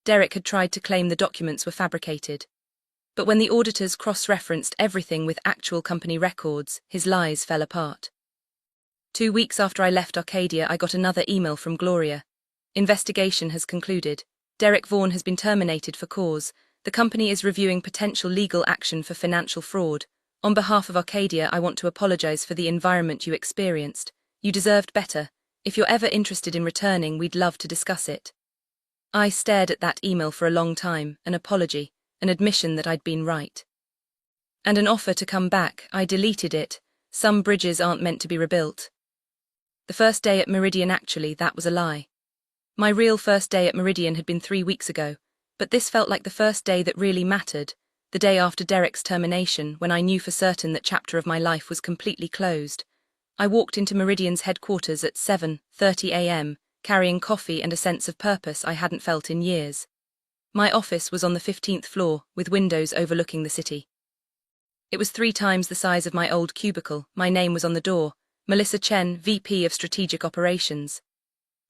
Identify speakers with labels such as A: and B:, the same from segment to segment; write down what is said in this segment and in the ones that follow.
A: Derek had tried to claim the documents were fabricated. But when the auditors cross-referenced everything with actual company records, his lies fell apart. 2 weeks after I left Arcadia, I got another email from Gloria. Investigation has concluded. Derek Vaughan has been terminated for cause. The company is reviewing potential legal action for financial fraud. On behalf of Arcadia, I want to apologize for the environment you experienced. You deserved better. If you're ever interested in returning, we'd love to discuss it. I stared at that email for a long time, an apology, an admission that I'd been right. And an offer to come back. I deleted it. Some bridges aren't meant to be rebuilt. The first day at Meridian, actually, that was a lie. My real first day at Meridian had been 3 weeks ago, but this felt like the first day that really mattered, the day after Derek's termination, when I knew for certain that chapter of my life was completely closed. I walked into Meridian's headquarters at 7:30 a.m., carrying coffee and a sense of purpose I hadn't felt in years. My office was on the 15th floor, with windows overlooking the city. It was 3 times the size of my old cubicle. My name was on the door, Melissa Chen, VP of Strategic Operations.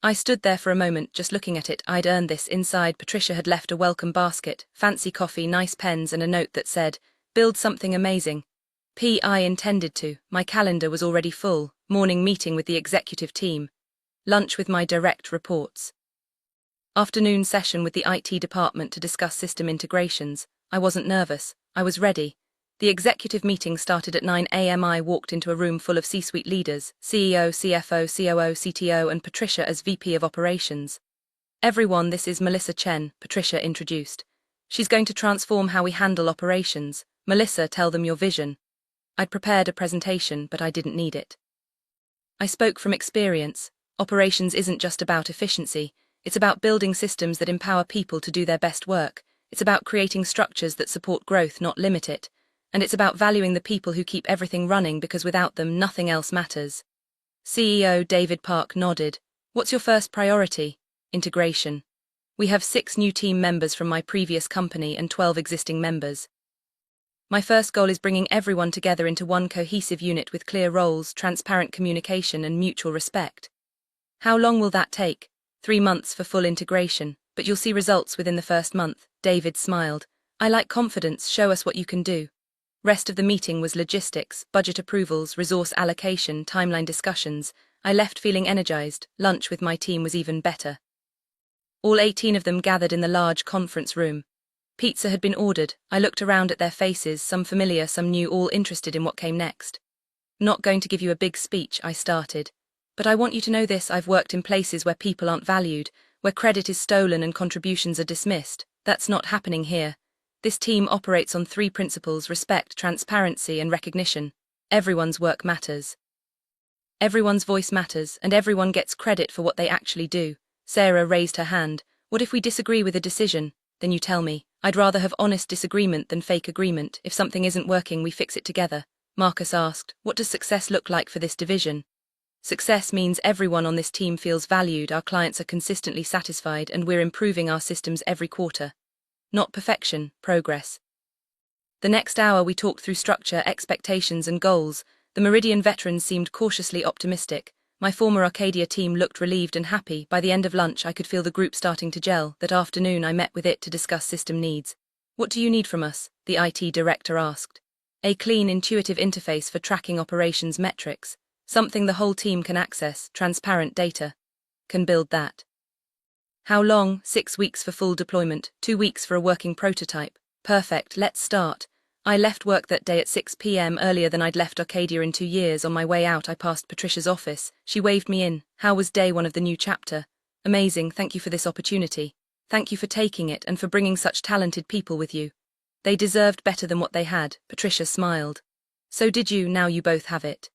A: I stood there for a moment, just looking at it. I'd earned this. Inside, Patricia had left a welcome basket, fancy coffee, nice pens, and a note that said, "Build something amazing." I intended to. My calendar was already full. Morning meeting with the executive team. Lunch with my direct reports. Afternoon session with the IT department to discuss system integrations. I wasn't nervous. I was ready. The executive meeting started at 9 a.m. I walked into a room full of C-suite leaders, CEO, CFO, COO, CTO, and Patricia as VP of Operations. "Everyone, this is Melissa Chen," Patricia introduced. "She's going to transform how we handle operations. Melissa, tell them your vision." I'd prepared a presentation, but I didn't need it. I spoke from experience. Operations isn't just about efficiency. It's about building systems that empower people to do their best work. It's about creating structures that support growth, not limit it. And it's about valuing the people who keep everything running, because without them, nothing else matters. CEO David Park nodded. "What's your first priority?" "Integration. We have 6 new team members from my previous company and 12 existing members. My first goal is bringing everyone together into one cohesive unit with clear roles, transparent communication, and mutual respect." "How long will that take?" 3 months for full integration, but you'll see results within the first month." David smiled. "I like confidence. Show us what you can do." Rest of the meeting was logistics, budget approvals, resource allocation, timeline discussions. I left feeling energized. Lunch with my team was even better. All 18 of them gathered in the large conference room. Pizza had been ordered. I looked around at their faces, some familiar, some new, all interested in what came next. "Not going to give you a big speech," I started. "But I want you to know this: I've worked in places where people aren't valued, where credit is stolen and contributions are dismissed. That's not happening here. This team operates on 3 principles: respect, transparency, and recognition. Everyone's work matters. Everyone's voice matters, and everyone gets credit for what they actually do." Sarah raised her hand. "What if we disagree with a decision?" "Then you tell me. I'd rather have honest disagreement than fake agreement. If something isn't working, we fix it together." Marcus asked, "What does success look like for this division?" "Success means everyone on this team feels valued, our clients are consistently satisfied, and we're improving our systems every quarter. Not perfection, progress." The next hour we talked through structure, expectations, and goals. The Meridian veterans seemed cautiously optimistic. My former Arcadia team looked relieved and happy. By the end of lunch, I could feel the group starting to gel. That afternoon, I met with it to discuss system needs. "What do you need from us?" the IT director asked. "A clean, intuitive interface for tracking operations metrics. Something the whole team can access, transparent data. Can build that." "How long?" 6 weeks for full deployment, 2 weeks for a working prototype. "Perfect, let's start." I left work that day at 6 p.m. earlier than I'd left Arcadia in 2 years. On my way out, I passed Patricia's office. She waved me in. "How was day 1 of the new chapter?" "Amazing, thank you for this opportunity. Thank you for taking it and for bringing such talented people with you. They deserved better than what they had." Patricia smiled. "So did you. Now you both have it."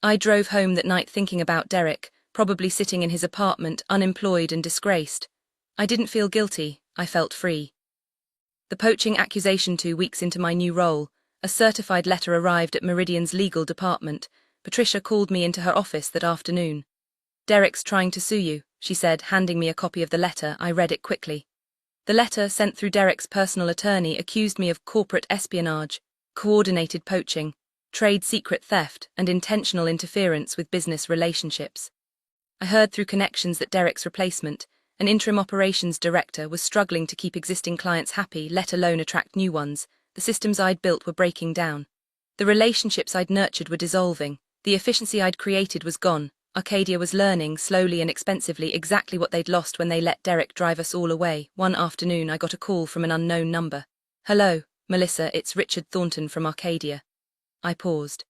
A: I drove home that night thinking about Derek, probably sitting in his apartment, unemployed and disgraced. I didn't feel guilty. I felt free. The poaching accusation. 2 weeks into my new role, a certified letter arrived at Meridian's legal department. Patricia called me into her office that afternoon. "Derek's trying to sue you," she said, handing me a copy of the letter. I read it quickly. The letter, sent through Derek's personal attorney, accused me of corporate espionage, coordinated poaching, trade secret theft, and intentional interference with business relationships. I heard through connections that Derek's replacement, An interim operations director was struggling to keep existing clients happy, let alone attract new ones. The systems I'd built were breaking down. The relationships I'd nurtured were dissolving. The efficiency I'd created was gone. Arcadia was learning, slowly and expensively, exactly what they'd lost when they let Derek drive us all away. One afternoon I got a call from an unknown number. "Hello, Melissa, it's Richard Thornton from Arcadia." I paused.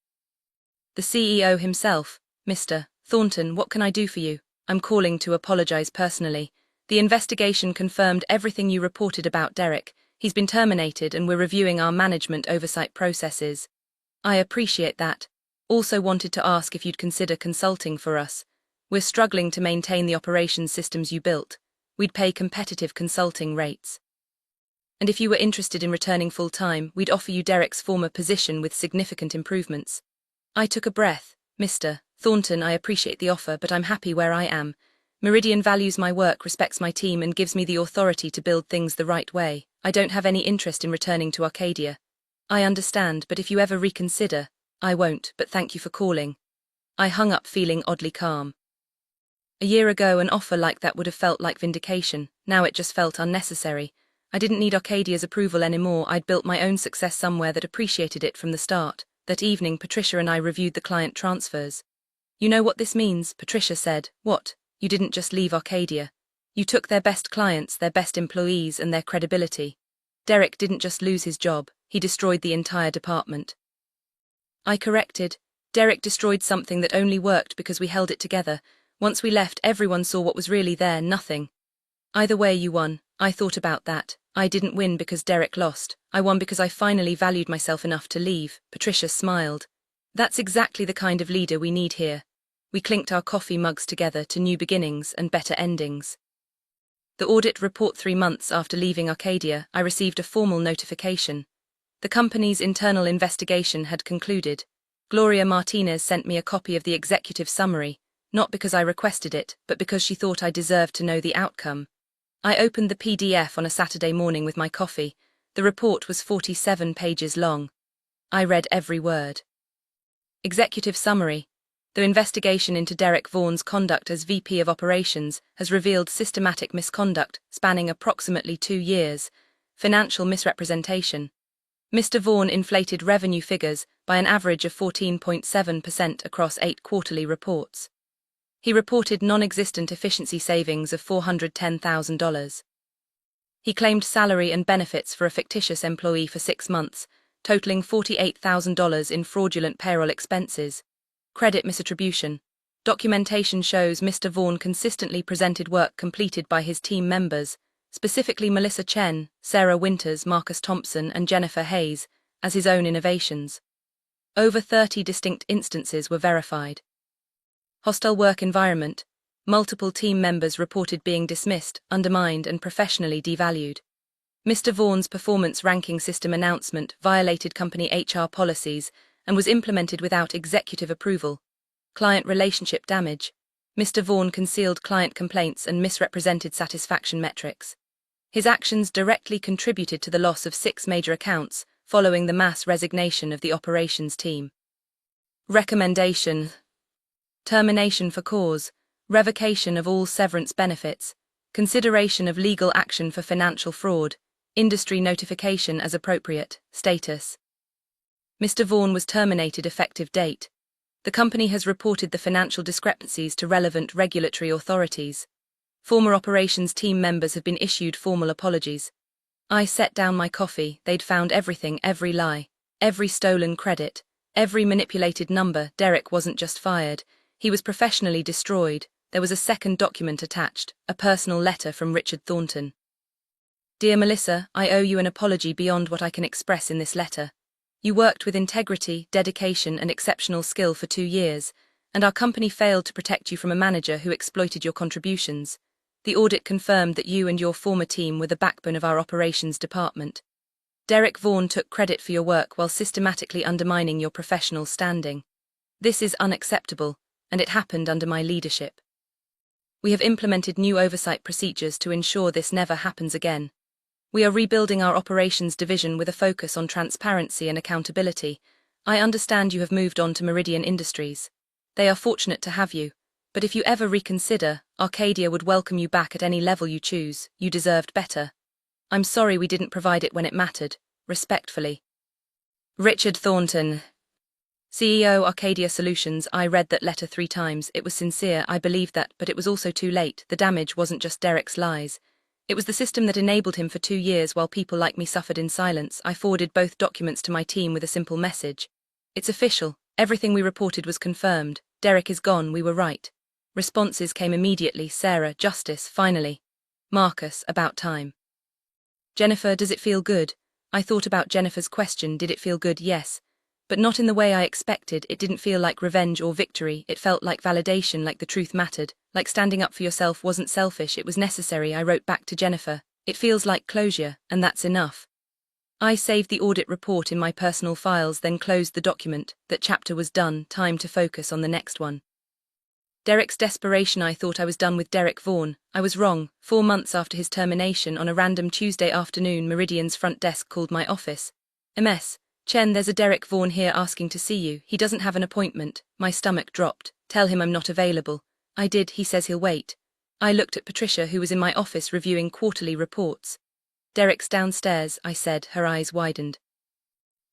A: "The CEO himself, Mr. Thornton, what can I do for you? I'm calling to apologize personally. The investigation confirmed everything you reported about Derek. He's been terminated and we're reviewing our management oversight processes." "I appreciate that. Also wanted to ask if you'd consider consulting for us. We're struggling to maintain the operations systems you built. We'd pay competitive consulting rates. And if you were interested in returning full-time, we'd offer you Derek's former position with significant improvements." I took a breath. "Mr. Thornton, I appreciate the offer, but I'm happy where I am. Meridian values my work, respects my team, and gives me the authority to build things the right way. I don't have any interest in returning to Arcadia." "I understand, but if you ever reconsider..." "I won't, but thank you for calling." I hung up feeling oddly calm. A year ago, an offer like that would have felt like vindication. Now it just felt unnecessary. I didn't need Arcadia's approval anymore. I'd built my own success somewhere that appreciated it from the start. That evening, Patricia and I reviewed the client transfers. "You know what this means?" Patricia said. "What? You didn't just leave Arcadia. You took their best clients, their best employees, and their credibility. Derek didn't just lose his job, he destroyed the entire department." I corrected. "Derek destroyed something that only worked because we held it together. Once we left, everyone saw what was really there, nothing." "Either way, you won." I thought about that. I didn't win because Derek lost. I won because I finally valued myself enough to leave. Patricia smiled. "That's exactly the kind of leader we need here." We clinked our coffee mugs together to new beginnings and better endings. The audit report. 3 months after leaving Arcadia, I received a formal notification. The company's internal investigation had concluded. Gloria Martinez sent me a copy of the executive summary, not because I requested it, but because she thought I deserved to know the outcome. I opened the PDF on a Saturday morning with my coffee. The report was 47 pages long. I read every word. Executive summary. The investigation into Derek Vaughan's conduct as VP of Operations has revealed systematic misconduct spanning approximately 2 years, financial misrepresentation. Mr. Vaughan inflated revenue figures by an average of 14.7% across 8 quarterly reports. He reported non-existent efficiency savings of $410,000. He claimed salary and benefits for a fictitious employee for 6 months, totaling $48,000 in fraudulent payroll expenses. Credit misattribution. Documentation shows Mr. Vaughan consistently presented work completed by his team members, specifically Melissa Chen, Sarah Winters, Marcus Thompson, and Jennifer Hayes, as his own innovations. Over 30 distinct instances were verified. Hostile work environment. Multiple team members reported being dismissed, undermined, and professionally devalued. Mr. Vaughan's performance ranking system announcement violated company HR policies and was implemented without executive approval. Client relationship damage. Mr. Vaughan concealed client complaints and misrepresented satisfaction metrics. His actions directly contributed to the loss of 6 major accounts following the mass resignation of the operations team. Recommendation. Termination for cause, revocation of all severance benefits, consideration of legal action for financial fraud, industry notification as appropriate, status. Mr. Vaughan was terminated effective date. The company has reported the financial discrepancies to relevant regulatory authorities. Former operations team members have been issued formal apologies. I set down my coffee. They'd found everything, every lie, every stolen credit, every manipulated number. Derek wasn't just fired, he was professionally destroyed. There was a second document attached, a personal letter from Richard Thornton. "Dear Melissa, I owe you an apology beyond what I can express in this letter. You worked with integrity, dedication, and exceptional skill for 2 years, and our company failed to protect you from a manager who exploited your contributions. The audit confirmed that you and your former team were the backbone of our operations department. Derek Vaughan took credit for your work while systematically undermining your professional standing. This is unacceptable, and it happened under my leadership. We have implemented new oversight procedures to ensure this never happens again. We are rebuilding our operations division with a focus on transparency and accountability. I understand you have moved on to Meridian Industries. They are fortunate to have you. But if you ever reconsider, Arcadia would welcome you back at any level you choose. You deserved better. I'm sorry we didn't provide it when it mattered. Respectfully. Richard Thornton, CEO, Arcadia Solutions. I read that letter 3 times. It was sincere, I believed that, but it was also too late. The damage wasn't just Derek's lies. It was the system that enabled him for 2 years while people like me suffered in silence. I forwarded both documents to my team with a simple message. It's official. Everything we reported was confirmed. Derek is gone, we were right. Responses came immediately. Sarah, justice, finally. Marcus, about time. Jennifer, does it feel good? I thought about Jennifer's question, did it feel good? Yes. But not in the way I expected. It didn't feel like revenge or victory. It felt like validation, like the truth mattered, like standing up for yourself wasn't selfish, it was necessary. I wrote back to Jennifer. It feels like closure, and that's enough. I saved the audit report in my personal files, then closed the document. That chapter was done, time to focus on the next one. Derek's desperation. I thought I was done with Derek Vaughan. I was wrong. 4 months after his termination, on a random Tuesday afternoon, Meridian's front desk called my office. MS. Chen, there's a Derek Vaughan here asking to see you. He doesn't have an appointment. My stomach dropped. Tell him I'm not available. I did. He says he'll wait. I looked at Patricia, who was in my office reviewing quarterly reports. Derek's downstairs, I said, her eyes widened.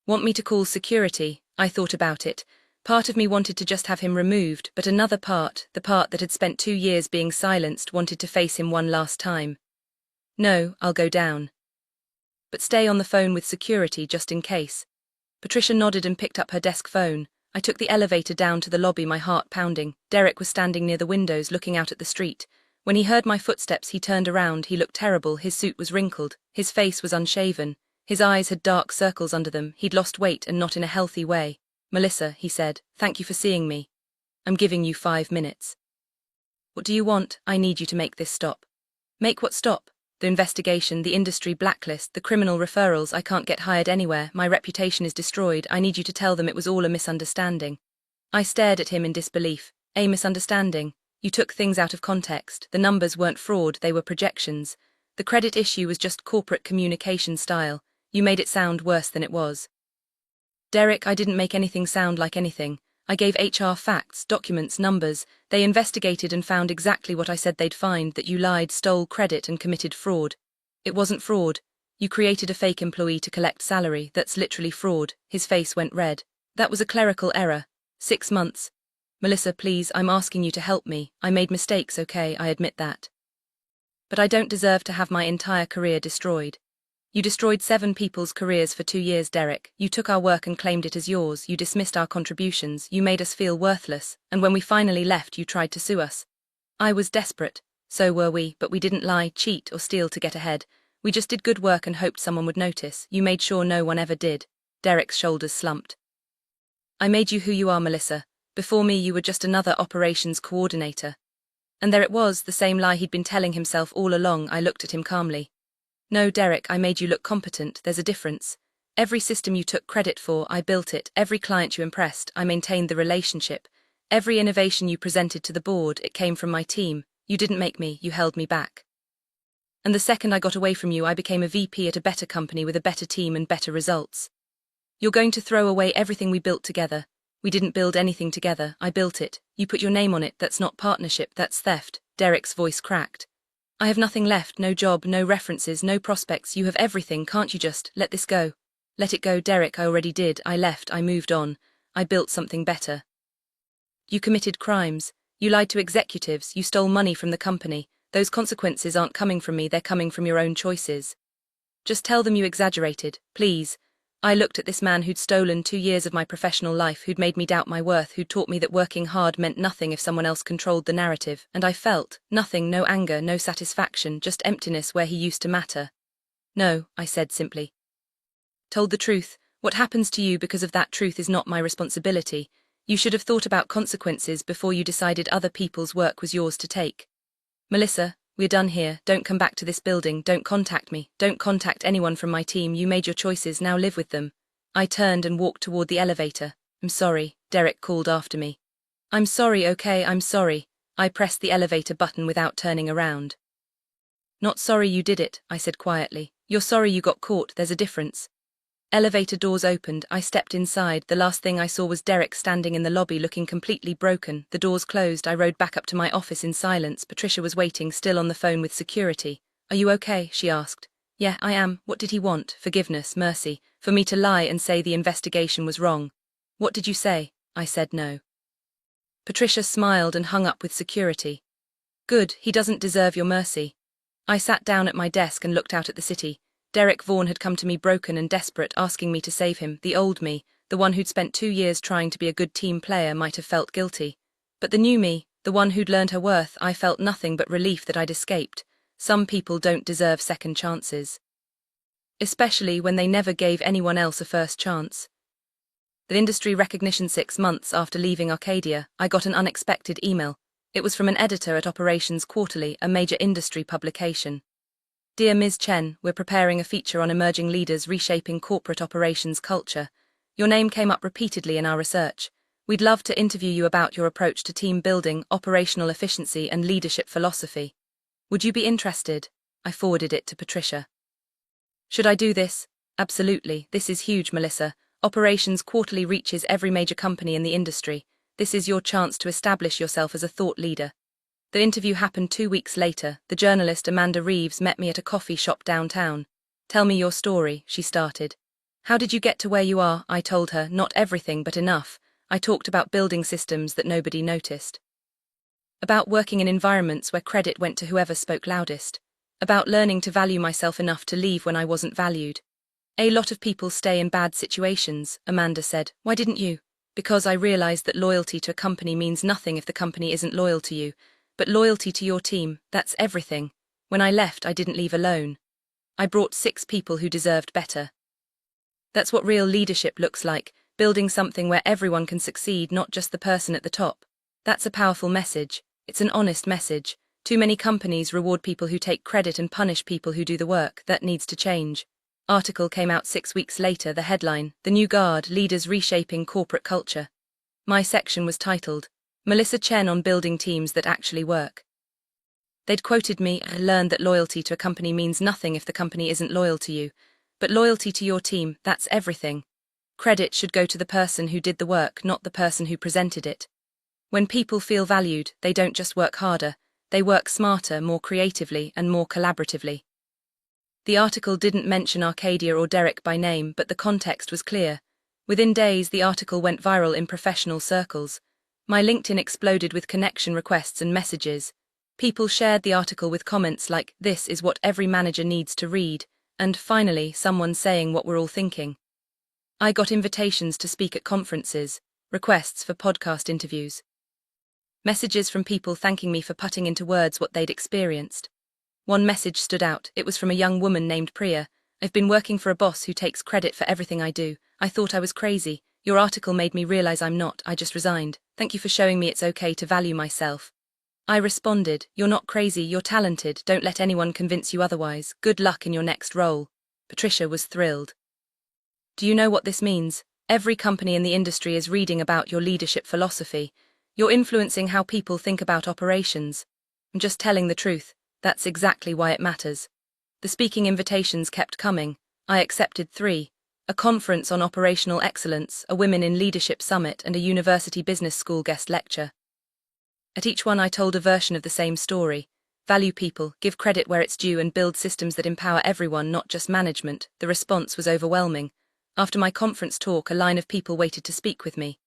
A: Want me to call security? I thought about it. Part of me wanted to just have him removed, but another part, the part that had spent 2 years being silenced, wanted to face him one last time. No, I'll go down. But stay on the phone with security just in case. Patricia nodded and picked up her desk phone. I took the elevator down to the lobby, my heart pounding. Derek was standing near the windows looking out at the street. When he heard my footsteps, he turned around. He looked terrible. His suit was wrinkled. His face was unshaven. His eyes had dark circles under them. He'd lost weight, and not in a healthy way. Melissa, he said, thank you for seeing me. I'm giving you 5 minutes. What do you want? I need you to make this stop. Make what stop? The investigation, the industry blacklist, the criminal referrals. I can't get hired anywhere. My reputation is destroyed. I need you to tell them it was all a misunderstanding. I stared at him in disbelief. A misunderstanding? You took things out of context. The numbers weren't fraud, they were projections. The credit issue was just corporate communication style. You made it sound worse than it was. Derek, I didn't make anything sound like anything. I gave HR facts, documents, numbers. They investigated and found exactly what I said they'd find, that you lied, stole credit, and committed fraud. It wasn't fraud. You created a fake employee to collect salary. That's literally fraud. His face went red. That was a clerical error. 6 months. Melissa, please, I'm asking you to help me. I made mistakes, okay, I admit that. But I don't deserve to have my entire career destroyed. You destroyed 7 people's careers for 2 years, Derek. You took our work and claimed it as yours. You dismissed our contributions. You made us feel worthless. And when we finally left, you tried to sue us. I was desperate. So were we, but we didn't lie, cheat, or steal to get ahead. We just did good work and hoped someone would notice. You made sure no one ever did. Derek's shoulders slumped. I made you who you are, Melissa. Before me, you were just another operations coordinator. And there it was, the same lie he'd been telling himself all along. I looked at him calmly. No, Derek, I made you look competent. There's a difference. Every system you took credit for, I built it. Every client you impressed, I maintained the relationship. Every innovation you presented to the board, it came from my team. You didn't make me, you held me back. And the second I got away from you, I became a VP at a better company with a better team and better results. You're going to throw away everything we built together. We didn't build anything together, I built it. You put your name on it. That's not partnership, that's theft. Derek's voice cracked. I have nothing left, no job, no references, no prospects. You have everything. Can't you just let this go? Let it go, Derek. I already did. I left. I moved on. I built something better. You committed crimes. You lied to executives. You stole money from the company. Those consequences aren't coming from me. They're coming from your own choices. Just tell them you exaggerated, please. I looked at this man who'd stolen 2 years of my professional life, who'd made me doubt my worth, who'd taught me that working hard meant nothing if someone else controlled the narrative, and I felt nothing, no anger, no satisfaction, just emptiness where he used to matter. No, I said simply. Told the truth. What happens to you because of that truth is not my responsibility. You should have thought about consequences before you decided other people's work was yours to take. Melissa, we're done here. Don't come back to this building. Don't contact me. Don't contact anyone from my team. You made your choices, now live with them. I turned and walked toward the elevator. I'm sorry, Derek called after me. I'm sorry, okay, I'm sorry. I pressed the elevator button without turning around. Not sorry you did it, I said quietly. You're sorry you got caught, there's a difference. Elevator doors opened, I stepped inside. The last thing I saw was Derek standing in the lobby looking completely broken. The doors closed, I rode back up to my office in silence. Patricia was waiting, still on the phone with security. "Are you okay?" she asked. "Yeah, I am." "What did he want?" "Forgiveness, mercy, for me to lie and say the investigation was wrong." "What did you say?" I said no. Patricia smiled and hung up with security. "Good, he doesn't deserve your mercy." I sat down at my desk and looked out at the city. Derek Vaughan had come to me broken and desperate, asking me to save him. The old me, the one who'd spent 2 years trying to be a good team player, might have felt guilty. But the new me, the one who'd learned her worth, I felt nothing but relief that I'd escaped. Some people don't deserve second chances, especially when they never gave anyone else a first chance. The industry recognition. 6 months after leaving Arcadia, I got an unexpected email. It was from an editor at Operations Quarterly, a major industry publication. "Dear Ms. Chen, we're preparing a feature on emerging leaders reshaping corporate operations culture. Your name came up repeatedly in our research. We'd love to interview you about your approach to team building, operational efficiency, and leadership philosophy. Would you be interested?" I forwarded it to Patricia. "Should I do this?" "Absolutely. This is huge, Melissa. Operations Quarterly reaches every major company in the industry. This is your chance to establish yourself as a thought leader." The interview happened 2 weeks later. The journalist Amanda Reeves met me at a coffee shop downtown. "Tell me your story," she started. "How did you get to where you are?" I told her. Not everything, but enough. I talked about building systems that nobody noticed, about working in environments where credit went to whoever spoke loudest, about learning to value myself enough to leave when I wasn't valued. "A lot of people stay in bad situations," Amanda said. "Why didn't you?" "Because I realized that loyalty to a company means nothing if the company isn't loyal to you. But loyalty to your team, that's everything. When I left, I didn't leave alone. I brought 6 people who deserved better." That's what real leadership looks like, building something where everyone can succeed, not just the person at the top. That's a powerful message. It's an honest message. Too many companies reward people who take credit and punish people who do the work. That needs to change. Article came out 6 weeks later, the headline, "The New Guard, Leaders Reshaping Corporate Culture." My section was titled, "Melissa Chen on Building Teams That Actually Work." They'd quoted me. "I learned that loyalty to a company means nothing if the company isn't loyal to you. But loyalty to your team, that's everything. Credit should go to the person who did the work, not the person who presented it. When people feel valued, they don't just work harder, they work smarter, more creatively, and more collaboratively." The article didn't mention Arcadia or Derek by name, but the context was clear. Within days, the article went viral in professional circles. My LinkedIn exploded with connection requests and messages. People shared the article with comments like, "This is what every manager needs to read," and finally, someone saying what we're all thinking. I got invitations to speak at conferences, requests for podcast interviews, messages from people thanking me for putting into words what they'd experienced. One message stood out. It was from a young woman named Priya. "I've been working for a boss who takes credit for everything I do. I thought I was crazy. Your article made me realize I'm not. I just resigned. Thank you for showing me it's okay to value myself." I responded, "You're not crazy, you're talented. Don't let anyone convince you otherwise. Good luck in your next role." Patricia was thrilled. "Do you know what this means? Every company in the industry is reading about your leadership philosophy. You're influencing how people think about operations." "I'm just telling the truth. That's exactly why it matters." The speaking invitations kept coming. I accepted 3. A conference on operational excellence, a Women in Leadership Summit, and a university business school guest lecture. At each one I told a version of the same story. Value people, give credit where it's due, and build systems that empower everyone, not just management. The response was overwhelming. After my conference talk, a line of people waited to speak with me.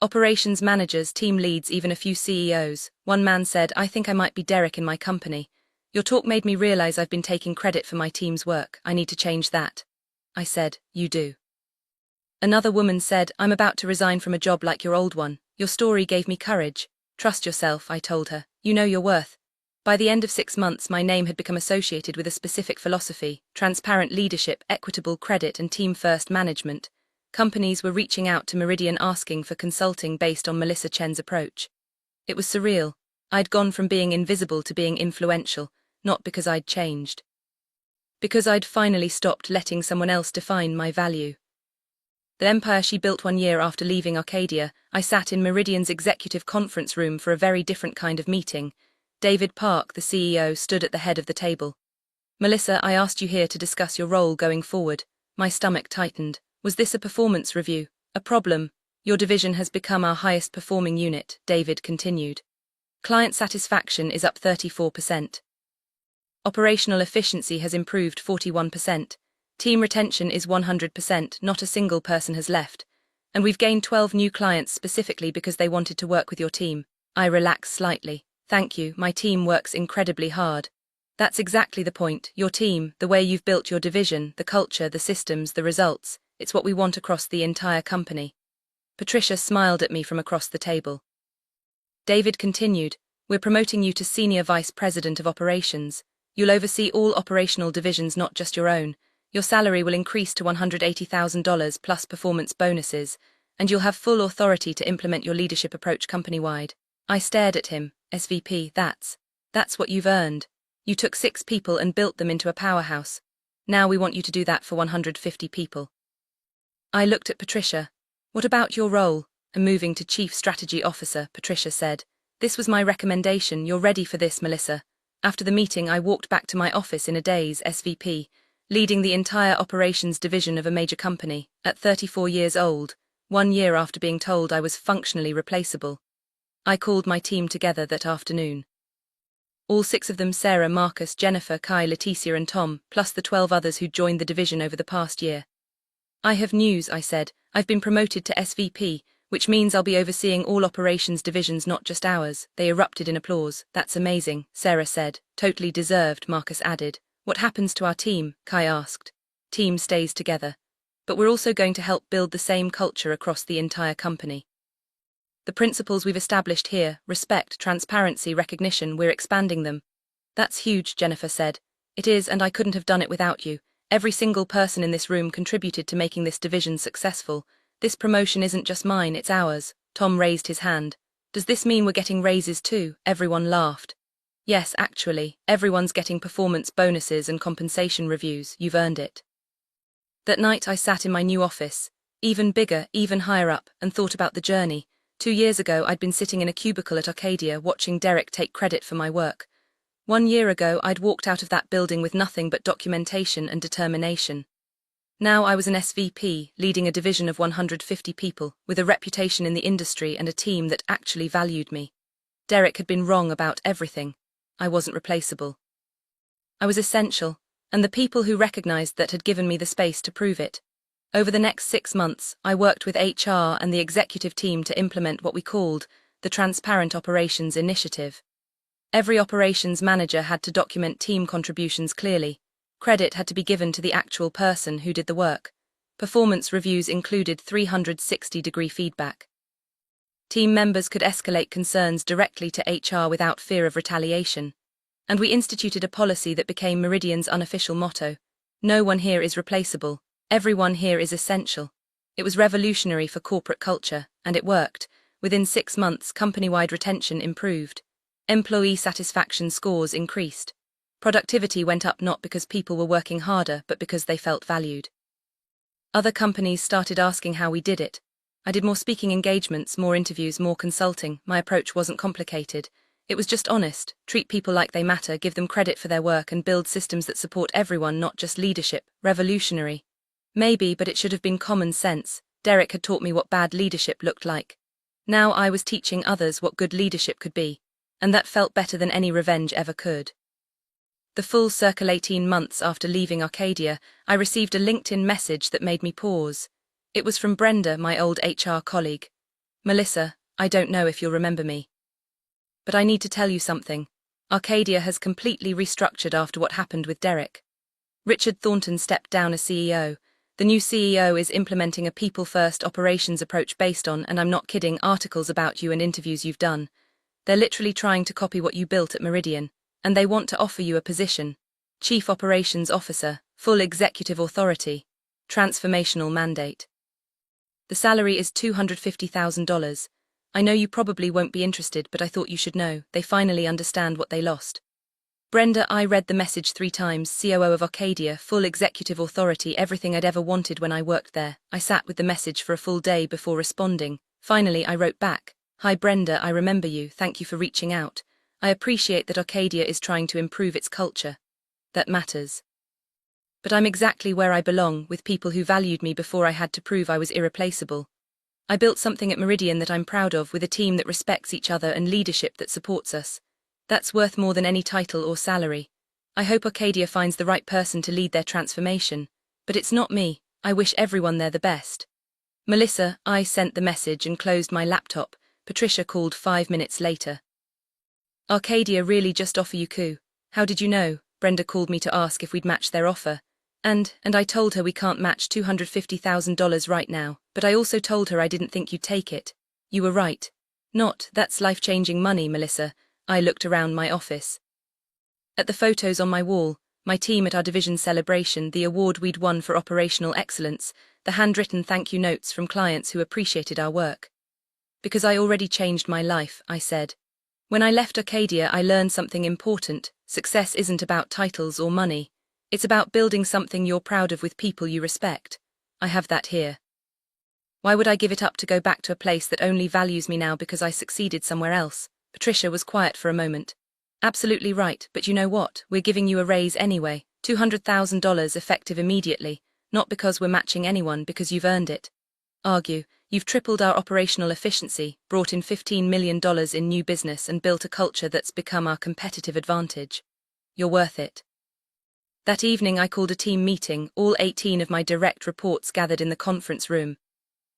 A: Operations managers, team leads, even a few CEOs. One man said, "I think I might be Derek in my company. Your talk made me realize I've been taking credit for my team's work. I need to change that." I said, "You do." Another woman said, "I'm about to resign from a job like your old one. Your story gave me courage." "Trust yourself," I told her. "You know your worth." By the end of 6 months, my name had become associated with a specific philosophy: transparent leadership, equitable credit, and team-first management. Companies were reaching out to Meridian asking for consulting based on Melissa Chen's approach. It was surreal. I'd gone from being invisible to being influential, not because I'd changed, because I'd finally stopped letting someone else define my value. The empire she built 1 year after leaving Arcadia, I sat in Meridian's executive conference room for a very different kind of meeting. David Park, the CEO, stood at the head of the table. "Melissa, I asked you here to discuss your role going forward. My stomach tightened. Was this a performance review? A problem? Your division has become our highest performing unit, David continued. Client satisfaction is up 34%. Operational efficiency has improved 41%. Team retention is 100%, not a single person has left. And we've gained 12 new clients specifically because they wanted to work with your team. I relaxed slightly. Thank you, my team works incredibly hard. That's exactly the point. Your team, the way you've built your division, the culture, the systems, the results, it's what we want across the entire company. Patricia smiled at me from across the table. David continued, we're promoting you to Senior Vice President of Operations. You'll oversee all operational divisions, not just your own. Your salary will increase to $180,000 plus performance bonuses, and you'll have full authority to implement your leadership approach company-wide. I stared at him. SVP, that's what you've earned. You took 6 people and built them into a powerhouse. Now we want you to do that for 150 people. I looked at Patricia. What about your role? And moving to Chief Strategy Officer, Patricia said. This was my recommendation. You're ready for this, Melissa. After the meeting, I walked back to my office in a daze, SVP, leading the entire operations division of a major company, at 34 years old, 1 year after being told I was functionally replaceable. I called my team together that afternoon. All 6 of them, Sarah, Marcus, Jennifer, Kai, Leticia and Tom, plus the 12 others who'd joined the division over the past year. I have news, I said. I've been promoted to SVP, which means I'll be overseeing all operations divisions, not just ours. They erupted in applause. That's amazing, Sarah said. Totally deserved, Marcus added. What happens to our team? Kai asked. Team stays together. But we're also going to help build the same culture across the entire company. The principles we've established here, respect, transparency, recognition, we're expanding them. That's huge, Jennifer said. It is, and I couldn't have done it without you. Every single person in this room contributed to making this division successful. This promotion isn't just mine, it's ours. Tom raised his hand. Does this mean we're getting raises too? Everyone laughed. Yes, actually, everyone's getting performance bonuses and compensation reviews. You've earned it. That night I sat in my new office, even bigger, even higher up, and thought about the journey. 2 years ago I'd been sitting in a cubicle at Arcadia watching Derek take credit for my work. 1 year ago I'd walked out of that building with nothing but documentation and determination. Now I was an SVP, leading a division of 150 people, with a reputation in the industry and a team that actually valued me. Derek had been wrong about everything. I wasn't replaceable. I was essential, and the people who recognized that had given me the space to prove it. Over the next 6 months, I worked with HR and the executive team to implement what we called the Transparent Operations Initiative. Every operations manager had to document team contributions clearly. Credit had to be given to the actual person who did the work. Performance reviews included 360-degree feedback. Team members could escalate concerns directly to HR without fear of retaliation. And we instituted a policy that became Meridian's unofficial motto. No one here is replaceable. Everyone here is essential. It was revolutionary for corporate culture, and it worked. Within 6 months, company-wide retention improved. Employee satisfaction scores increased. Productivity went up not because people were working harder, but because they felt valued. Other companies started asking how we did it. I did more speaking engagements, more interviews, more consulting. My approach wasn't complicated. It was just honest. Treat people like they matter, give them credit for their work, and build systems that support everyone, not just leadership. Revolutionary. Maybe, but it should have been common sense. Derek had taught me what bad leadership looked like. Now I was teaching others what good leadership could be, and that felt better than any revenge ever could. The full circle 18 months after leaving Arcadia, I received a LinkedIn message that made me pause. It was from Brenda, my old HR colleague. Melissa, I don't know if you'll remember me, but I need to tell you something. Arcadia has completely restructured after what happened with Derek. Richard Thornton stepped down as CEO. The new CEO is implementing a people-first operations approach based on, and I'm not kidding, articles about you and interviews you've done. They're literally trying to copy what you built at Meridian, and they want to offer you a position. Chief Operations Officer, full executive authority, transformational mandate. The salary is $250,000. I know you probably won't be interested, but I thought you should know. They finally understand what they lost. Brenda, I read the message 3 times, COO of Arcadia, full executive authority, everything I'd ever wanted when I worked there. I sat with the message for a full day before responding. Finally, I wrote back. Hi Brenda, I remember you, thank you for reaching out. I appreciate that Arcadia is trying to improve its culture. That matters. But I'm exactly where I belong, with people who valued me before I had to prove I was irreplaceable. I built something at Meridian that I'm proud of, with a team that respects each other and leadership that supports us. That's worth more than any title or salary. I hope Arcadia finds the right person to lead their transformation. But it's not me. I wish everyone there the best. Melissa, I sent the message and closed my laptop. Patricia called 5 minutes later. Arcadia really just offer you coup. How did you know? Brenda called me to ask if we'd matched their offer. And I told her we can't match $250,000 right now, but I also told her I didn't think you'd take it. You were right. That's life-changing money, Melissa. I looked around my office. At the photos on my wall, my team at our division celebration, the award we'd won for operational excellence, the handwritten thank you notes from clients who appreciated our work. Because I already changed my life, I said. When I left Arcadia, I learned something important. Success isn't about titles or money. It's about building something you're proud of with people you respect. I have that here. Why would I give it up to go back to a place that only values me now because I succeeded somewhere else? Patricia was quiet for a moment. Absolutely right, but you know what? We're giving you a raise anyway. $200,000 effective immediately. Not because we're matching anyone, because you've earned it. Argue. You've tripled our operational efficiency, brought in $15 million in new business, and built a culture that's become our competitive advantage. You're worth it. That evening I called a team meeting, all 18 of my direct reports gathered in the conference room.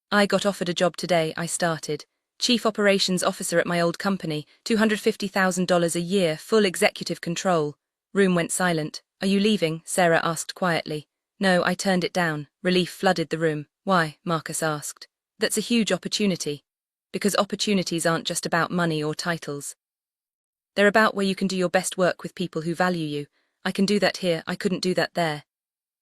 A: I got offered a job today. I started Chief Operations Officer at my old company, $250,000 a year, full executive control. Room went silent. Are you leaving? Sarah asked quietly. No, I turned it down. Relief flooded the room. Why? Marcus asked. That's a huge opportunity. Because opportunities aren't just about money or titles. They're about where you can do your best work with people who value you. I can do that here, I couldn't do that there.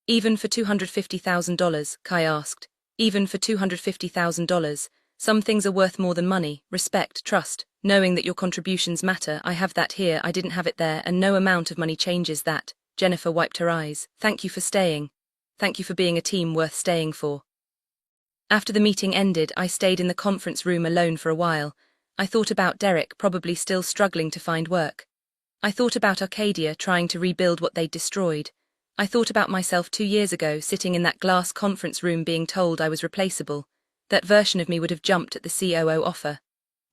A: Even for $250,000, Kai asked. Even for $250,000, some things are worth more than money: respect, trust, knowing that your contributions matter. I have that here, I didn't have it there, and no amount of money changes that. Jennifer wiped her eyes. Thank you for staying. Thank you for being a team worth staying for. After the meeting ended, I stayed in the conference room alone for a while. I thought about Derek, probably still struggling to find work. I thought about Arcadia, trying to rebuild what they'd destroyed. I thought about myself 2 years ago, sitting in that glass conference room being told I was replaceable. That version of me would have jumped at the COO offer.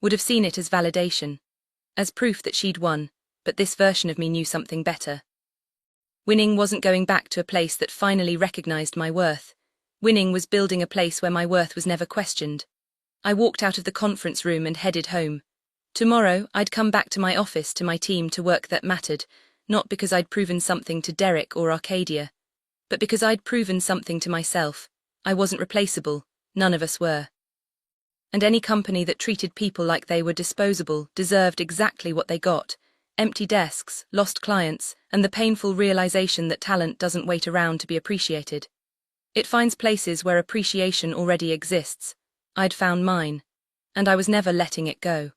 A: Would have seen it as validation. As proof that she'd won, but this version of me knew something better. Winning wasn't going back to a place that finally recognized my worth. Winning was building a place where my worth was never questioned. I walked out of the conference room and headed home. Tomorrow, I'd come back to my office, to my team, to work that mattered, not because I'd proven something to Derek or Arcadia, but because I'd proven something to myself. I wasn't replaceable, none of us were. And any company that treated people like they were disposable deserved exactly what they got: empty desks, lost clients, and the painful realization that talent doesn't wait around to be appreciated. It finds places where appreciation already exists. I'd found mine, and I was never letting it go.